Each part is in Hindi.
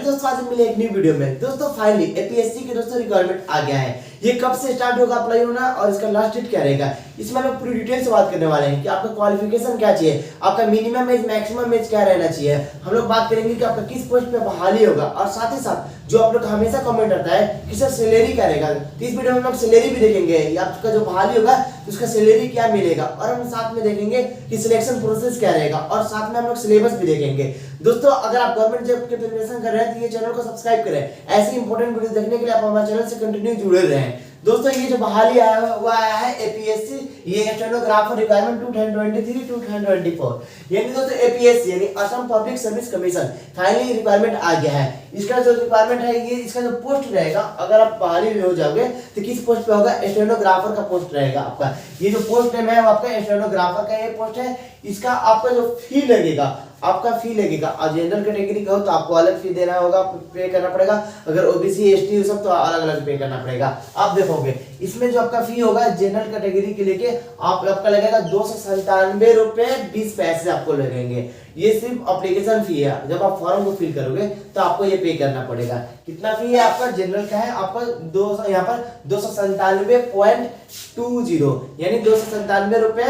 दोस्तों आज हम मिले एक न्यू वीडियो में। दोस्तों फाइनली एपीएससी के दोस्तों रिक्वायरमेंट आ गया है। ये कब से स्टार्ट होगा अप्लाई होना और इसका लास्ट डेट क्या रहेगा, इसमें हम पूरी डिटेल से बात करने वाले हैं कि आपका क्वालिफिकेशन क्या चाहिए, आपका मिनिमम एज मैक्सिमम एज क्या रहना चाहिए। हम लोग बात करेंगे कि आपका किस पोस्ट पे बहाली होगा और साथ ही साथ जो आप लोग का हमेशा कमेंट आता है कि सर सैलरी क्या रहेगा, तो इस वीडियो में हम लोग सैलरी भी देखेंगे या आपका जो बहाली होगा तो उसका सैलरी क्या मिलेगा, और हम साथ में देखेंगे कि सिलेक्शन प्रोसेस क्या रहेगा और साथ में हम लोग सिलेबस भी देखेंगे। दोस्तों अगर आप गवर्नमेंट जॉब की प्रिपरेशन कर रहे हैं तो ये चैनल को सब्सक्राइब करें। ऐसी इंपॉर्टेंट वीडियो देखने के लिए आप हमारे चैनल से कंटिन्यू जुड़े रहें। दोस्तों ये जो बहाली आया है एपीएससी, ये स्टेनोग्राफर रिक्वायरमेंट 2023-2024 यानी दोस्तों एपीएससी यानी Assam public service commission finally requirement आ गया है। इसका जो रिक्वायरमेंट है ये इसका जो पोस्ट रहेगा, अगर आप बहाली हो जाओगे तो किस पोस्ट पे होगा, स्टेनोग्राफर का पोस्ट रहेगा आपका। ये जो पोस्ट है आपका स्टेनोग्राफर का ये पोस्ट है। इसका आपका जो फी लगेगा, आपका फी लगेगा और जनरल कैटेगरी का हो तो आपको अलग फी देना होगा, पे करना पड़ेगा। अगर ओबीसी एसटी सब तो अलग अलग पे करना पड़ेगा। आप देखोगे इसमें जो आपका फी होगा जनरल कैटेगरी के लेके आपका लगेगा 297 रुपए 20 पैसे आपको लगेंगे। ये सिर्फ एप्लीकेशन फी है, जब आप फॉर्म को फिल करोगे तो आपको ये पे करना पड़ेगा। कितना फी है आपका जनरल का है, आपका 200 यहाँ पर 297.20 यानी 297 रुपए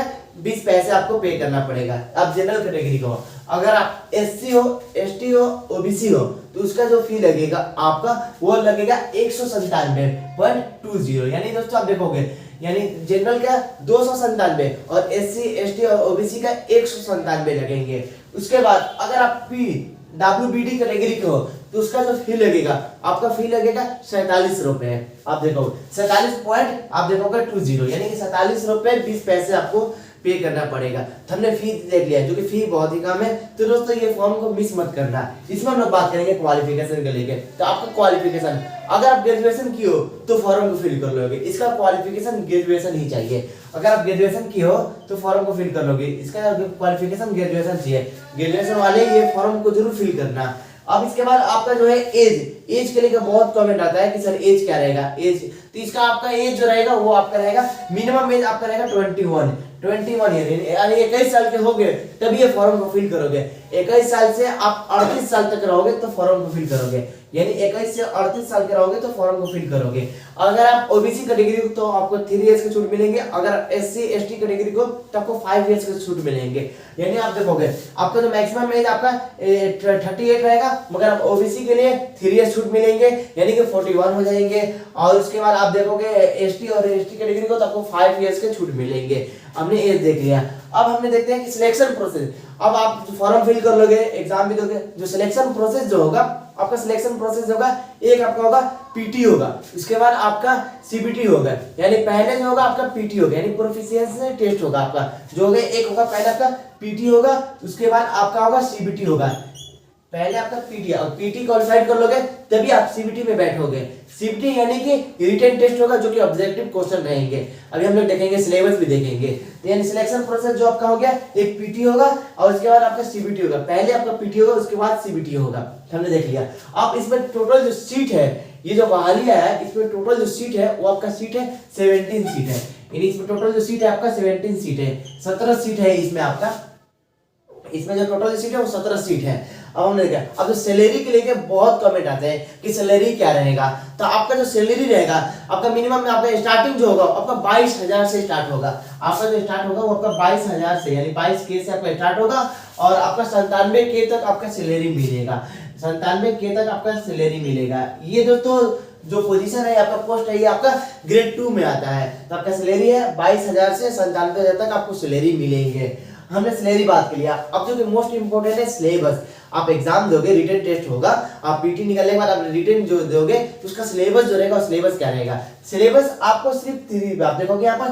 20 पैसे आपको पे करना पड़ेगा। आप जनरल कैटेगरी को, अगर आप एससी हो, एसटी हो, ओबीसी हो तो उसका जो फी लगेगा आपका वो लगेगा 197.20 यानी दोस्तों आप देखोगे यानी जनरल का 297 और एससी एसटी और ओबीसी का 197 लगेंगे। उसके बाद अगर आप डब्ल्यूबीडी कैटेगरी के हो तो उसका जो फी लगेगा आपका फी लगेगा 47 रुपए। आप देखोगे 47.20 यानी कि 47 रुपए 20 पैसे आपको पे करना पड़ेगा। तो हमने फी देख लिया जो कि फी बहुत ही कम है। तो दोस्तों ये फॉर्म को मिस मत करना। इसमें हम लोग बात करेंगे क्वालिफिकेशन के लेके। तो आपका क्वालिफिकेशन, अगर आप ग्रेजुएशन की हो तो फॉर्म को फिल कर लोगे, इसका क्वालिफिकेशन ग्रेजुएशन ही चाहिए। अगर आप ग्रेजुएशन की हो तो फॉर्म को फिल कर लोगे, इसका क्वालिफिकेशन ग्रेजुएशन चाहिए। ग्रेजुएशन वाले ये फॉर्म को जरूर फिल करना। अब इसके बाद आपका जो है एज के लिए बहुत कमेंट आता है कि सर एज क्या रहेगा, एज तो इसका आपका एज जो रहेगा वो आपका रहेगा मिनिमम एज आपका रहेगा 21 ईयर यानी 21 साल के होगे तभी ये फॉर्म को फिल करोगे। 21 साल से आप 38 साल तक रहोगे तो फॉर्म को फिल करोगे, यानी 21 से 38 साल के रहोगे तो फॉर्म को फिल करोगे। अगर आप ओबीसी कैटेगरी को तो आपको 3 इयर्स की छूट मिलेंगे, अगर एससी एसटी कैटेगरी को तो आपको 5 इयर्स की छूट मिलेंगे। यानी आप देखोगे आपका जो मैक्सिमम एज आपका 38 रहेगा, मगर आप ओबीसी के लिए 3 इयर्स छूट मिलेंगे यानी कि 41 हो जाएंगे। और उसके बाद आप देखोगे एसटी और एसटी कैटेगरी को तो आपको 5 इयर्स के छूट मिलेंगे। हमने एज देख लिया। अब हमने देखते हैं कि सिलेक्शन प्रोसेस। अब आप फॉर्म फिल कर लोगे, एग्जाम भी दोगे, जो सिलेक्शन प्रोसेस जो होगा आपका सिलेक्शन प्रोसेस होगा, एक आपका होगा पीटी होगा, उसके बाद आपका सीबीटी होगा। यानी पहले जो होगा आपका पीटी होगा यानी प्रोफिशिएंसी टेस्ट होगा आपका जो होगा, एक होगा पहले आपका पीटी होगा, उसके बाद आपका होगा सीबीटी होगा। पहले आपका पीटी और पीटी क्वालिफाइड कर लोगे तभी आप सीबीटी में बैठोगे। सीबीटी यानी कि रिटन टेस्ट होगा जो कि ऑब्जेक्टिव क्वेश्चन रहेंगे। अभी हम लोग देखेंगे, सिलेबस भी देखेंगे। तो यानी सिलेक्शन प्रोसेस जो आपका हो गया, एक पीटी होगा और उसके बाद आपका सीबीटी होगा। पहले आपका पीटी होगा उसके बाद सीबीटी होगा, हमने देख लिया। अब इसमें टोटल जो सीट है, ये जो बहाली है इसमें टोटल जो सीट है वो आपका सीट है 17 सीट है। यानी इसमें टोटल जो सीट है आपका 17 सीट है, 17 सीट है इसमें आपका। इसमें जो टोटल सीट है वो 17 सीट है। अब हमने देखा, अब जो सैलरी के लेके बहुत कमेंट आते हैं कि सैलरी क्या रहेगा। तो आपका जो सैलरी रहेगा आपका मिनिमम में आपका स्टार्टिंग जो होगा आपका 22,000 से स्टार्ट होगा। आपका जो स्टार्ट होगा वो आपका 22,000 से यानी 22K से आपका स्टार्ट होगा और आपका 97K तक आपका सैलरी मिलेगा। 97K तक आपका सैलरी मिलेगा। ये दोस्तों जो पोजीशन है आपका पोस्ट है ये आपका ग्रेड 2 में आता है। तो आपका सैलरी है 22,000 से 97,000 तक आपको सैलरी मिलेंगे। हमने सैलरी बात कर लिया। अब जो कि मोस्ट इंपोर्टेंट है सिलेबस। आप एग्जाम दोगे, रिटन टेस्ट होगा, आप पीटी निकालने के बाद आप रिटन जो दोगे तो उसका सिलेबस जो रहेगा सिलेबस क्या रहेगा। सिलेबस आपको सिर्फ 3 आप देखोगे यहाँ पर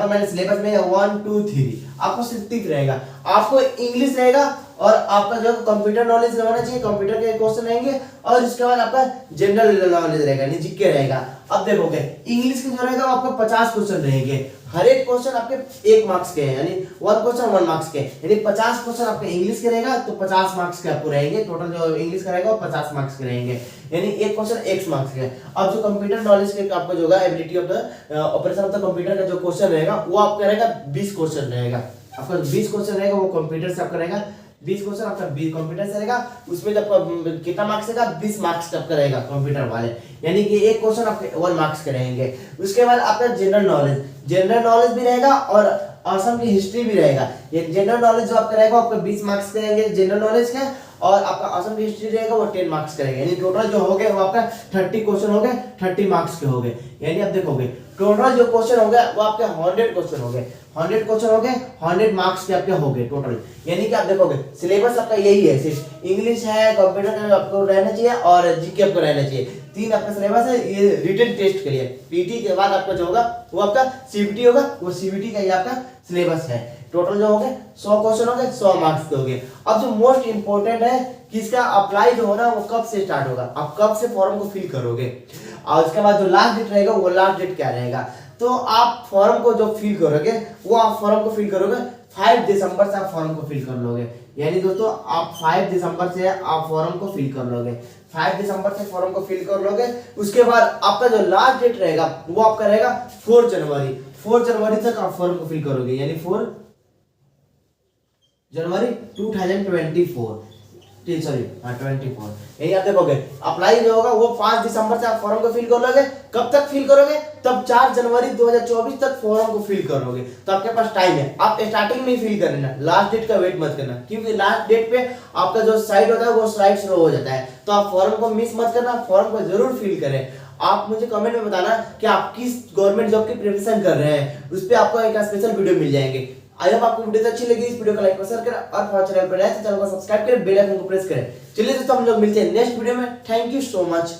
मैंने सिलेबस में 1 2 3 आपको सिर्फ 3 रहेगा। आपको इंग्लिश रहेगा और आपका जो कंप्यूटर नॉलेज रहना चाहिए, कंप्यूटर के क्वेश्चन रहेंगे और इसके बाद आपका जनरल नॉलेज रहेगा यानी जीके रहेगा। अब देखोगे इंग्लिश के जो रहेगा आपका 50 क्वेश्चन रहेंगे, हर एक क्वेश्चन आपके 1 मार्क्स के हैं यानी 1 क्वेश्चन 1 मार्क्स के, यानी 50 क्वेश्चन आपके इंग्लिश के रहेगा तो 50 मार्क्स के आपको रहेंगे। टोटल जो इंग्लिश का रहेगा वो 50 मार्क्स के रहेंगे यानी एक क्वेश्चन 1 मार्क्स के। अब जो कंप्यूटर नॉलेज के आपका जो होगा ability of the operation of the computer का जो क्वेश्चन रहेगा वो आपका रहेगा 20 क्वेश्चन रहेगा। आपका 20 क्वेश्चन रहेगा वो कंप्यूटर से आपका रहेगा 20 क्वेश्चन आपका कंप्यूटर से रहेगा, उसमें जब कितना मार्क्स रहेगा, 20 मार्क्स तक का रहेगा कंप्यूटर वाले, यानी कि एक क्वेश्चन आपके 1 मार्क्स के रहेंगे। उसके बाद आपका जनरल नॉलेज भी रहेगा और असम की हिस्ट्री भी रहेगा। ये जनरल नॉलेज जो आपका रहेगा आपका 20 मार्क्स के रहेंगे जनरल नॉलेज के, और आपका असम की हिस्ट्री रहेगा वो 10 मार्क्स का रहेगा, यानी टोटल जो हो गए वो आपका 30 क्वेश्चन हो गए, 30 मार्क्स के हो गए। यानी आप देखोगे टोटल जो क्वेश्चन हो गए वो आपके 100 क्वेश्चन हो गए, 100 क्वेश्चन हो गए, 100 मार्क्स के आपके हो गए टोटल। यानी कि आप देखोगे सिलेबस आपका यही है, सिर्फ इंग्लिश है, कंप्यूटर का आपको रहना चाहिए और जीके आपको रहना चाहिए, 3 आपका सिलेबस है ये रिटन टेस्ट के लिए। पीटी के बाद आपका जो होगा वो आपका सीबीटी होगा, वो सीबीटी का ये आपका सिलेबस है। टोटल जो हो गए 100 क्वेश्चन हो गए, 100 मार्क्स के हो गए। अब जो मोस्ट इंपोर्टेंट है कि इसका अप्लाई जो होना वो कब से स्टार्ट होगा, आप कब से फॉर्म को फिल करोगे, और उसके बाद जो लास्ट डेट रहेगा वो लास्ट डेट क्या रहेगा। तो आप फॉर्म को जो फिल करोगे वो आप फॉर्म को फिल करोगे 5 दिसंबर से आप फॉर्म को फिल कर लोगे। यानी दोस्तों आप 5 दिसंबर से आप फॉर्म को फिल कर लोगे, 5 दिसंबर से फॉर्म को फिल कर लोगे। उसके बाद आपका जो लास्ट डेट रहेगा वो आपका रहेगा 4 जनवरी, 4 जनवरी तक आप फॉर्म को फिल करोगे, यानी 4 जनवरी 2024, सॉरी 24। यही आप देखोगे अप्लाई जो होगा वो 5 दिसंबर से आप फॉर्म को फिल कर लोगे। कब तक फिल करोगे, तब 4 जनवरी 2024 तक फॉर्म को फिल करोगे। तो आपके पास टाइम है, आप स्टार्टिंग में ही फिल कर लेना, लास्ट डेट का वेट मत करना, क्योंकि लास्ट डेट पे आपका जो साइड होता है वो स्लाइड स्लो हो जाता है। तो आप फॉर्म को मिस मत करना, फॉर्म को जरूर फिल करें। आप मुझे कमेंट में बताना कि आप किस गवर्नमेंट जॉब की प्रिपरेशन कर रहे हैं, उस पर आपको एक स्पेशल वीडियो मिल जाएंगे। आई होप आपको वीडियो अच्छी लगी, इस वीडियो को लाइक और शेयर करें, और फॉर चैनल पर नए तो चैनल को सब्सक्राइब करें, बेल आइकन को प्रेस करें। चलिए दोस्तों हम लोग मिलते हैं नेक्स्ट वीडियो में। Thank you so much.